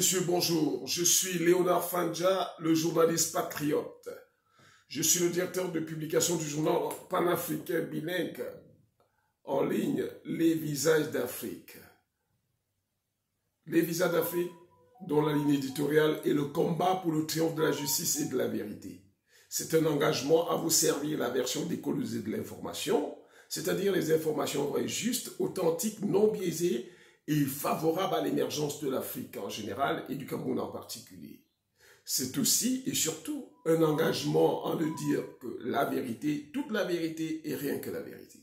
messieurs, bonjour. Je suis Léonard Fandja, le journaliste patriote. Je suis le directeur de publication du journal panafricain bilingue en ligne Les Visages d'Afrique. Les Visages d'Afrique, dont la ligne éditoriale est le combat pour le triomphe de la justice et de la vérité. C'est un engagement à vous servir la version décolonisée de l'information, c'est-à-dire les informations vraies, justes, authentiques, non biaisées et favorables à l'émergence de l'Afrique en général et du Cameroun en particulier. C'est aussi et surtout un engagement à ne dire que la vérité, toute la vérité et rien que la vérité.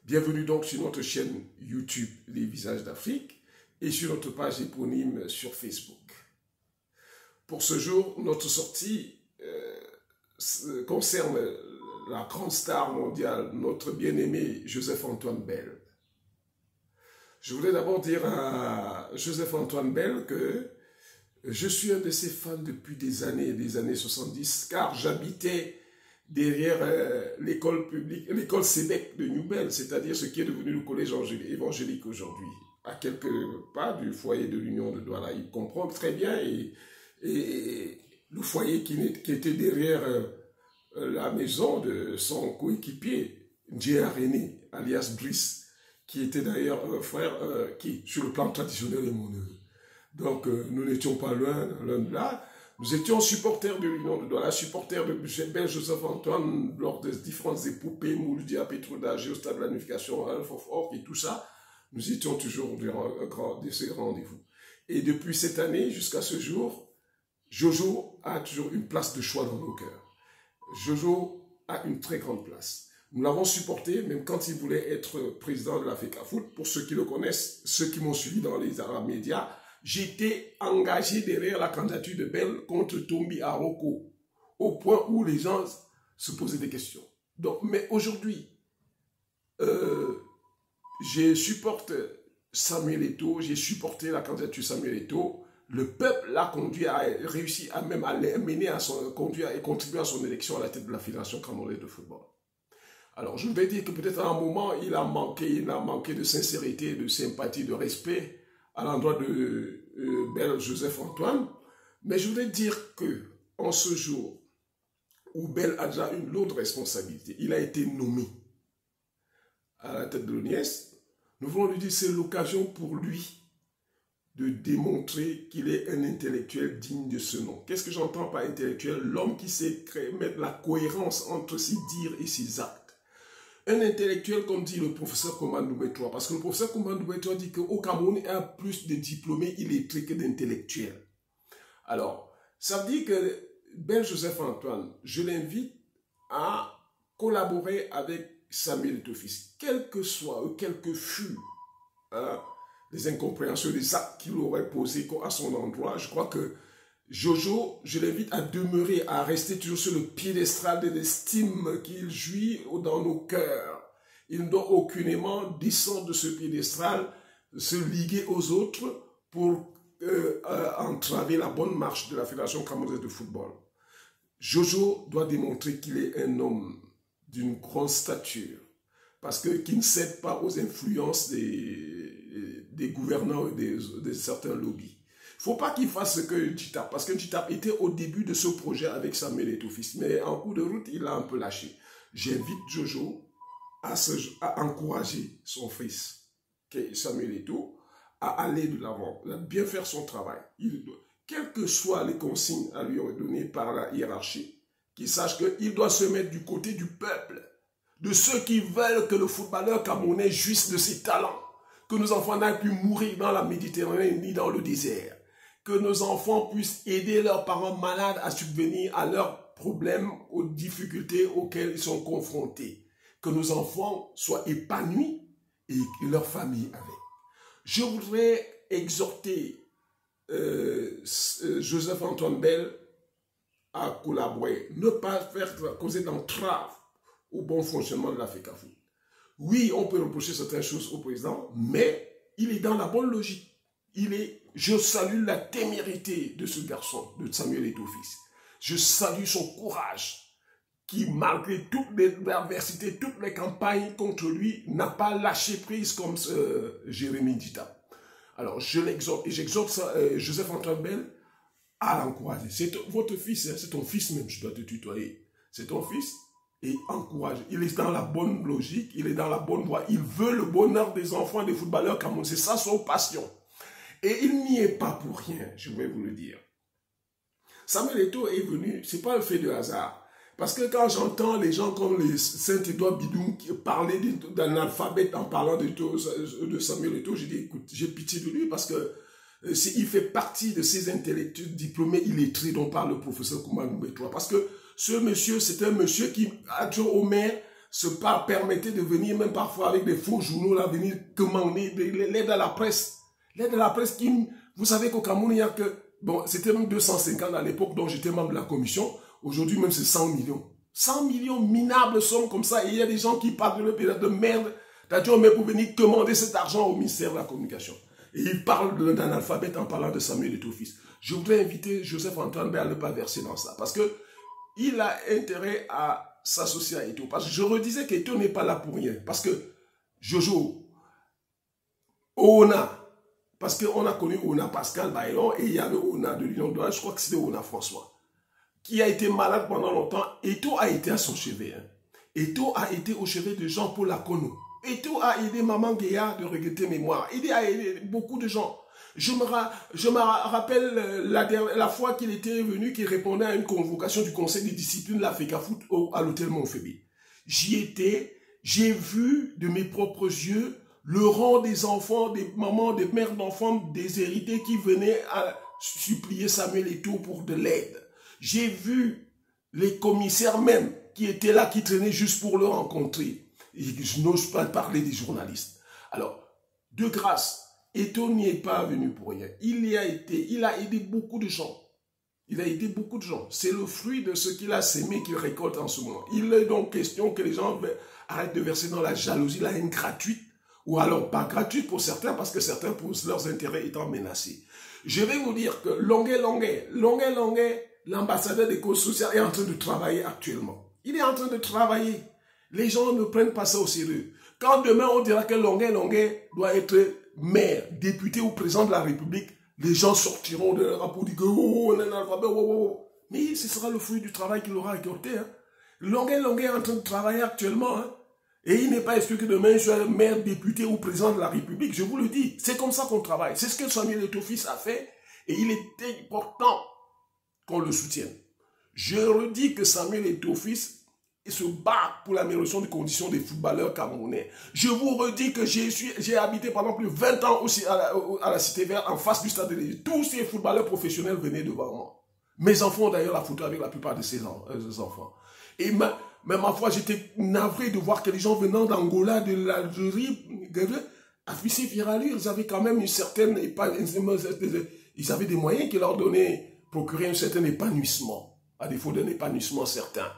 Bienvenue donc sur notre chaîne YouTube Les Visages d'Afrique et sur notre page éponyme sur Facebook. Pour ce jour, notre sortie concerne la grande star mondiale, notre bien-aimé Joseph-Antoine Bell. Je voulais d'abord dire à Joseph-Antoine Bell que je suis un de ses fans depuis des années 70, car j'habitais derrière l'école publique, l'école Sébec de Newbell, c'est-à-dire ce qui est devenu le collège évangélique aujourd'hui, à quelques pas du foyer de l'Union de Douala. Il comprend très bien et le foyer qui était derrière la maison de son coéquipier, Njéa René, alias Brice, qui était d'ailleurs un frère qui, sur le plan traditionnel, est mon neveu. Donc, nous n'étions pas loin l'un de là. Nous étions supporters de l'Union de Douala, supporters de Bel Joseph-Antoine lors des différentes épopées, Mouloudia, Pétrodagé, au stade de l'unification, Alpha et tout ça. Nous étions toujours durant ces rendez-vous. Et depuis cette année jusqu'à ce jour, Jojo a toujours une place de choix dans nos cœurs. Jojo a une très grande place. Nous l'avons supporté, même quand il voulait être président de l'Africa Foot. Pour ceux qui le connaissent, ceux qui m'ont suivi dans les Arabes médias, j'étais engagé derrière la candidature de Bell contre Tombi Aroko, au point où les gens se posaient des questions. Donc, mais aujourd'hui, je supporte Samuel Eto'o, j'ai supporté la candidature Samuel Eto'o. Le peuple l'a conduit à réussir à même à mener à son conduire et contribuer à son élection à la tête de la Fédération camerounaise de football. Alors je vais dire que peut-être à un moment il a manqué de sincérité, de sympathie, de respect à l'endroit de Bel Joseph-Antoine, mais je voudrais dire que en ce jour où Bel a déjà une lourde responsabilité, il a été nommé à la tête de l'ONIES, nous voulons lui dire que c'est l'occasion pour lui de démontrer qu'il est un intellectuel digne de ce nom. Qu'est-ce que j'entends par intellectuel? L'homme qui sait mettre la cohérence entre ses dires et ses actes. Un intellectuel, comme dit le professeur Komandou Betroa, parce que le professeur Komandou Betroa dit qu'au Cameroun, il y a plus de diplômés illettrés que d'intellectuels. Alors, ça veut dire que Bel Joseph-Antoine, je l'invite à collaborer avec Samuel Eto'o Fils, quel que soit, quel que fût, les incompréhensions, les actes qu'il aurait posés à son endroit. Je crois que Jojo, je l'invite à demeurer, à rester toujours sur le piédestal de l'estime qu'il jouit dans nos cœurs. Il ne doit aucunement descendre de ce piédestal, se liguer aux autres pour entraver la bonne marche de la Fédération camerounaise de football. Jojo doit démontrer qu'il est un homme d'une grande stature, parce qu'il ne cède pas aux influences des gouvernants et de certains lobbies. Il ne faut pas qu'il fasse ce que Njitap, parce que Njitap était au début de ce projet avec Samuel Eto'o Fils, mais en cours de route, il a un peu lâché. J'invite Jojo à encourager son fils, Samuel Eto'o, à aller de l'avant, à bien faire son travail. Quelles que soient les consignes à lui donner par la hiérarchie, qu'il sache qu'il doit se mettre du côté du peuple, de ceux qui veulent que le footballeur camerounais jouisse de ses talents, que nos enfants n'aillent plus mourir dans la Méditerranée ni dans le désert, que nos enfants puissent aider leurs parents malades à subvenir à leurs problèmes, aux difficultés auxquelles ils sont confrontés, que nos enfants soient épanouis et leur famille avec. Je voudrais exhorter Joseph-Antoine Bell à collaborer, ne pas faire causer d'entrave au bon fonctionnement de l'Africa Foot. Oui, on peut reprocher certaines choses au président, mais il est dans la bonne logique. Je salue la témérité de ce garçon, de Samuel Eto'o Fils. Je salue son courage, qui malgré toutes les adversités, toutes les campagnes contre lui, n'a pas lâché prise comme Jérémy Njitap. Alors, je l'exhorte, et j'exhorte Joseph-Antoine Bell à l'encourager. C'est votre fils, hein, c'est ton fils même, je dois te tutoyer. C'est ton fils, et encourage. Il est dans la bonne logique, il est dans la bonne voie. Il veut le bonheur des enfants des footballeurs camerounais. C'est ça son passion. Et il n'y est pas pour rien, je vais vous le dire. Samuel Eto'o est venu, c'est pas un fait de hasard. Parce que quand j'entends les gens comme les Saint-Édouard Bidoum parler d'un alphabet en parlant de Samuel Eto'o, j'ai dit, écoute, j'ai pitié de lui parce que il fait partie de ces intellectuels diplômés illettrés dont parle le professeur Koumanou Betoua. Parce que ce monsieur, c'est un monsieur qui, adjoint au maire, se permettait de venir, même parfois avec des faux journaux, là, venir commander l'aide à la presse. L'aide à la presse qui, vous savez qu'au Cameroun, il n'y a que, bon, c'était même 250 à l'époque dont j'étais membre de la commission. Aujourd'hui, même, c'est 100 millions. 100 millions minables sommes comme ça. Et il y a des gens qui parlent de leur période de merde. T'as mais pour venir commander cet argent au ministère de la Communication. Et ils parlent d'un alphabet en parlant de Samuel Eto'o fils. Je voudrais inviter Joseph-Antoine Bell à ne pas verser dans ça. Parce que il a intérêt à s'associer à Eto'o. Parce que je redisais qu'Eto'o n'est pas là pour rien. Parce que Jojo, Ona, parce qu'on a connu Ona Pascal Baillon et il y a le Ona de l'Union de, je crois que c'était Ona François, qui a été malade pendant longtemps. Eto'o a été à son chevet. Hein. Eto'o a été au chevet de Jean-Paul Lacono. Eto'o a aidé Maman Guéa de regretter mémoire. Il a aidé beaucoup de gens. Je me rappelle la fois qu'il était venu, qu'il répondait à une convocation du conseil de discipline de l'Africa Foot à l'hôtel Montphéby. J'y étais, j'ai vu de mes propres yeux le rang des enfants, des mamans, des mères d'enfants déshérités qui venaient à supplier Samuel Eto'o pour de l'aide. J'ai vu les commissaires même qui étaient là, qui traînaient juste pour le rencontrer. Et je n'ose pas parler des journalistes. Alors, de grâce, Eto'o n'y est pas venu pour rien. Il a aidé beaucoup de gens. Il a aidé beaucoup de gens. C'est le fruit de ce qu'il a sémé qu'il récolte en ce moment. Il est donc question que les gens arrêtent de verser dans la jalousie, la haine gratuite, ou alors pas gratuite pour certains, parce que certains poussent leurs intérêts étant menacés. Je vais vous dire que Longuet, l'ambassadeur des causes sociales est en train de travailler actuellement. Il est en train de travailler. Les gens ne prennent pas ça au sérieux. Quand demain on dira que Longuet doit être maire, député ou président de la République, les gens sortiront de leur rapport et dire mais ce sera le fruit du travail qu'il aura récolté. Hein. Longuet est en train de travailler actuellement. Hein. Et il n'est pas exclu que demain il soit maire, député ou président de la République. Je vous le dis, c'est comme ça qu'on travaille. C'est ce que Samuel Eto'o fils a fait et il est important qu'on le soutienne. Je redis que Samuel Eto'o fils se bat pour l'amélioration des conditions des footballeurs camerounais. Je vous redis que j'ai habité pendant plus de 20 ans aussi à la Cité Verte, en face du stade de l'Élysée. Tous ces footballeurs professionnels venaient devant moi. Mes enfants ont d'ailleurs la photo avec la plupart de ces enfants. Et ma foi, j'étais navré de voir que les gens venant d'Angola, de l'Algérie, affichaient viralure, ils avaient quand même une certaine ils avaient des moyens qui leur procuraient un certain épanouissement, à défaut d'un épanouissement certain.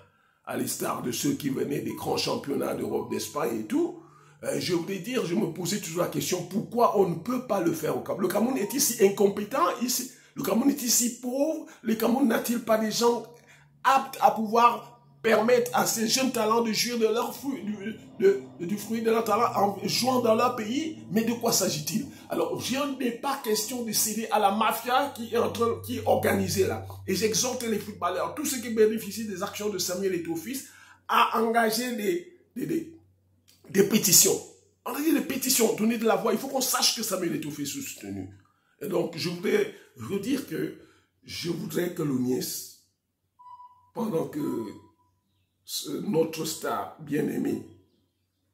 À l'instar de ceux qui venaient des grands championnats d'Europe, d'Espagne et tout, je voulais dire, je me posais toujours la question, pourquoi on ne peut pas le faire au Cameroun? Le Cameroun est ici incompétent, le Cameroun est ici pauvre, le Cameroun n'a-t-il pas des gens aptes à pouvoir permettre à ces jeunes talents de jouir de leur fruit, du fruit de leur talent en jouant dans leur pays? Mais de quoi s'agit-il? Alors, il n'est pas question de céder à la mafia qui est organisée là. Et j'exhorte les footballeurs, tous ceux qui bénéficient des actions de Samuel Eto'o fils, à engager des pétitions. Engager des pétitions, donner de la voix. Il faut qu'on sache que Samuel Eto'o fils est soutenu. Et donc, je voudrais redire que je voudrais que l'ONIES, pendant que notre star bien-aimé,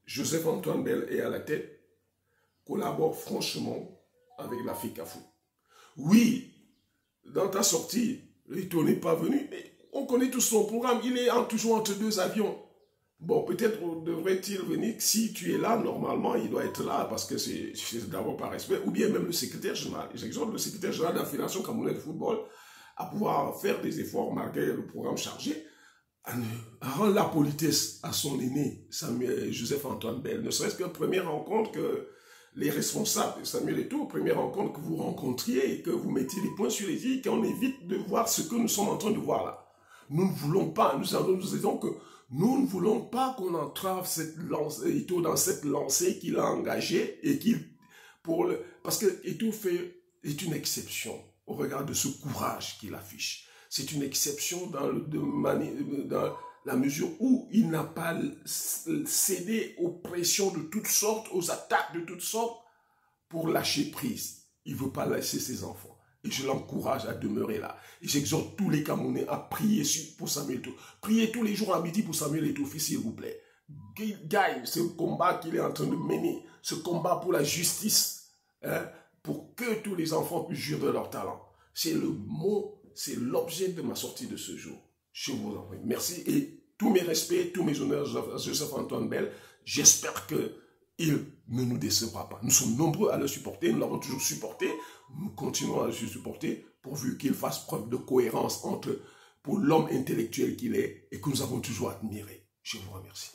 Joseph-Antoine Bell, est à la tête, collabore franchement avec l'Africa Foot. Oui, dans ta sortie, Eto'o n'est pas venu, mais on connaît tout son programme. Il est toujours entre deux avions. Bon, peut-être devrait-il venir, si tu es là, normalement, il doit être là, parce que c'est d'abord par respect, ou bien même le secrétaire général. J'exhorte le secrétaire général de la Fédération camerounaise de football à pouvoir faire des efforts malgré le programme chargé, à rendre la politesse à son aîné, Joseph-Antoine Bell, ne serait-ce qu'une première rencontre que les responsables de Samuel Eto'o, première rencontre que vous rencontriez et que vous mettiez les points sur les i, qu'on évite de voir ce que nous sommes en train de voir là. Nous ne voulons pas, nous disons que nous ne voulons pas qu'on entrave Eto'o dans cette lancée qu'il a engagée et parce que Eto'o est une exception au regard de ce courage qu'il affiche. C'est une exception dans la mesure où il n'a pas cédé aux pressions de toutes sortes, aux attaques de toutes sortes, pour lâcher prise. Il ne veut pas lâcher ses enfants. Et je l'encourage à demeurer là. Et j'exhorte tous les Camerounais à prier pour Samuel Eto'o. Priez tous les jours à midi pour Samuel Eto'o, s'il vous plaît. Gagne ce combat qu'il est en train de mener, ce combat pour la justice, hein, pour que tous les enfants puissent jouir de leur talent. C'est le mot, c'est l'objet de ma sortie de ce jour. Je vous en prie. Merci et tous mes respects, tous mes honneurs à Joseph-Antoine Bell. J'espère qu'il ne nous décevra pas. Nous sommes nombreux à le supporter, nous l'avons toujours supporté, nous continuons à le supporter pourvu qu'il fasse preuve de cohérence pour l'homme intellectuel qu'il est et que nous avons toujours admiré. Je vous remercie.